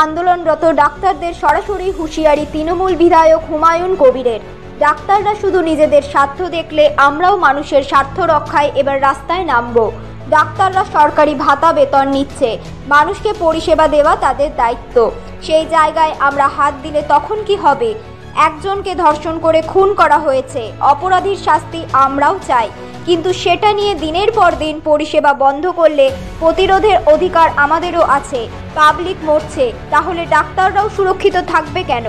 আন্দোলনরত ডাক্তারদের সরাসরি হুঁশিয়ারি তৃণমূল বিধায়ক হুমায়ুন কবিরের। ডাক্তাররা শুধু নিজেদের স্বার্থ দেখলে আমরাও মানুষের স্বার্থ রক্ষায় এবার রাস্তায় নামবো। ডাক্তাররা সরকারি ভাতা বেতন নিচ্ছে, মানুষকে পরিষেবা দেওয়া তাদের দায়িত্ব। সেই জায়গায় আমরা হাত দিলে তখন কি হবে? একজনকে ধর্ষণ করে খুন করা হয়েছে, অপরাধীর শাস্তি আমরাও চাই, কিন্তু সেটা নিয়ে দিনের পর দিন পরিষেবা বন্ধ করলে প্রতিরোধের অধিকার আমাদেরও আছে। পাবলিক মরছে, তাহলে ডাক্তাররাও সুরক্ষিত থাকবে কেন?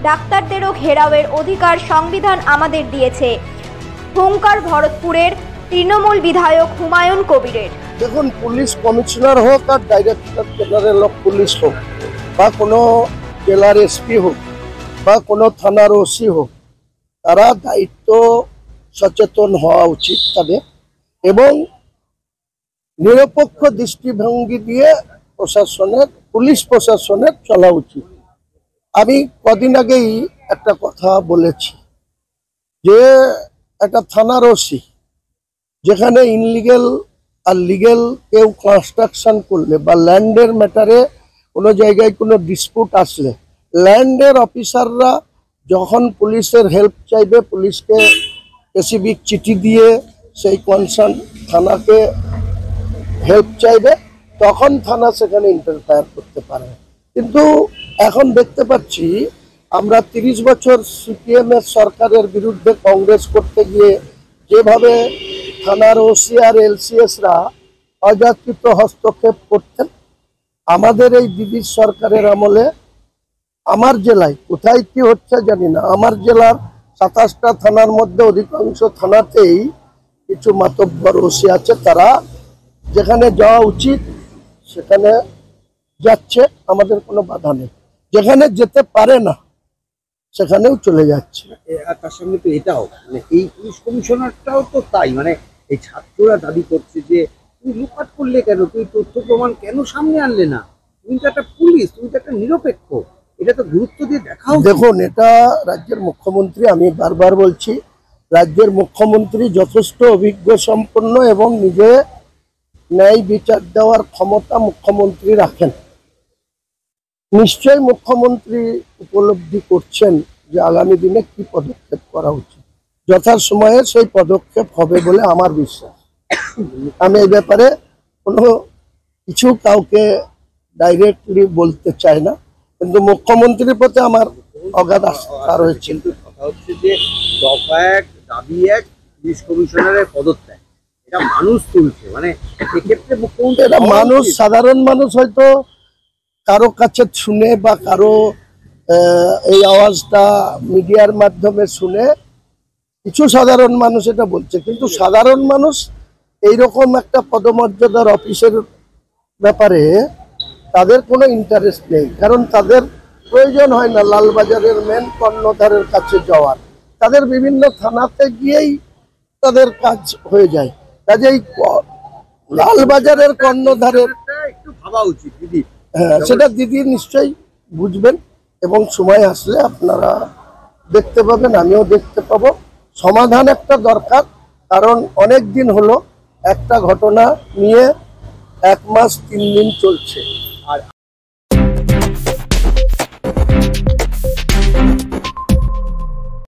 ডাক্তারদেরও ঘেরাওয়ের অধিকার সংবিধান আমাদের দিয়েছে। হুঙ্কার ভরতপুরের তৃণমূল বিধায়ক হুমায়ুন কবিরের। দেখুন, পুলিশ কমিশনার হোক আর ডাইরেক্টর জেনারেল অফ পুলিশ হোক বা কোনো জেলার এসপি হোক বা কোনো থানার ওসি হোক, তারা দায়িত্ব সচেতন হওয়া উচিত তাদের, এবং নিরপেক্ষ দৃষ্টিভঙ্গি দিয়ে পুলিশ প্রশাসনের চলা উচিত। আমি কদিন আগেই একটা কথা বলেছি যে একটা থানার ওসি যেখানে ইনলিগেল আর লিগেল কেউ কনস্ট্রাকশন করলে বা ল্যান্ডের ম্যাটারে কোনো জায়গায় কোনো ডিসপুট আসলে ল্যান্ডের অফিসাররা যখন পুলিশের হেল্প চাইবে, পুলিশকে স্পেসিফিক চিঠি দিয়ে সেই কনসার্ন থানাকে হেল্প চাইবে, তখন থানা সেখানে ইন্টারফেয়ার করতে পারে। কিন্তু এখন দেখতে পাচ্ছি আমরা 30 বছর সিপিএম এর সরকারের বিরুদ্ধে কংগ্রেস করতে গিয়ে যেভাবে থানার ওসি আর এলসিএসরা অযাচিত হস্তক্ষেপ করতেন, আমাদের এই দিদির সরকারের আমলে আমার জেলায় কোথায় কি হচ্ছে জানি না, আমার জেলার 27টা থানার মধ্যে অধিকাংশ থানাতেই কিছু মাতব্বর ওসি আছে, তারা যেখানে যাওয়া উচিত সেখানে যাচ্ছে, আমাদের কোনো বাধা নেই। যেখানে যেতে পারে না সেখানেও চলে যাচ্ছে। তার সঙ্গে তো এটাও মানে এই পুলিশ কমিশনারটাও তো তাই, মানে এই ছাত্ররা দাবি করছে যে তুমি লুকাট করলে কেন, তুমি তথ্য প্রমাণ কেন সামনে আনলে না, তুমি তো একটা পুলিশ, তুমি তো একটা নিরপেক্ষ, এটা তো গুরুত্ব দিয়ে দেখাও। দেখুন, এটা রাজ্যের মুখ্যমন্ত্রী, আমি বারবার বলছি, রাজ্যের মুখ্যমন্ত্রী যথেষ্ট অভিজ্ঞ সম্পন্ন এবং নিজে ন্যায় বিচার দেওয়ার ক্ষমতা মুখ্যমন্ত্রী রাখেন। নিশ্চয়ই মুখ্যমন্ত্রী উপলব্ধি করছেন যে আগামী দিনে কি পদক্ষেপ করা উচিত, যথাসময়ে সেই পদক্ষেপ হবে বলে আমার বিশ্বাস। আমি এই ব্যাপারে কোনো কিছু কাউকে ডাইরেক্টলি বলতে চাই না, কিন্তু মুখ্যমন্ত্রীর প্রতি আমার অগাধ আস্থা রয়েছে। কথা হচ্ছে যে দফা এক দাবি এক পুলিশ কমিশনারের পদত্যাগ, এটা মানুষ তুলছে, মানে এক্ষেত্রে মুখ্যমন্ত্রী এটা মানুষ, সাধারণ মানুষ হয়তো কারো কাছে শুনে বা কারো এই আওয়াজটা মিডিয়ার মাধ্যমে শুনে কিছু সাধারণ মানুষ এটা বলছে, কিন্তু সাধারণ মানুষ এইরকম একটা পদমর্যাদার অফিসের ব্যাপারে তাদের কোনো ইন্টারেস্ট নেই, কারণ তাদের প্রয়োজন হয় না লালবাজারের মেন কর্ণধারের কাছে যাওয়ার, তাদের বিভিন্ন থানাতে গিয়েই তাদের কাজ হয়ে যায়। কাজেই লালবাজারের কর্ণধারের একটু ভাবা উচিত দিদি। হ্যাঁ, সেটা দিদি নিশ্চয়ই বুঝবেন এবং সময় আসলে আপনারা দেখতে পাবেন, আমিও দেখতে পাবো। সমাধান একটা দরকার, কারণ অনেক দিন হলো একটা ঘটনা নিয়ে 1 মাস 3 দিন চলছে।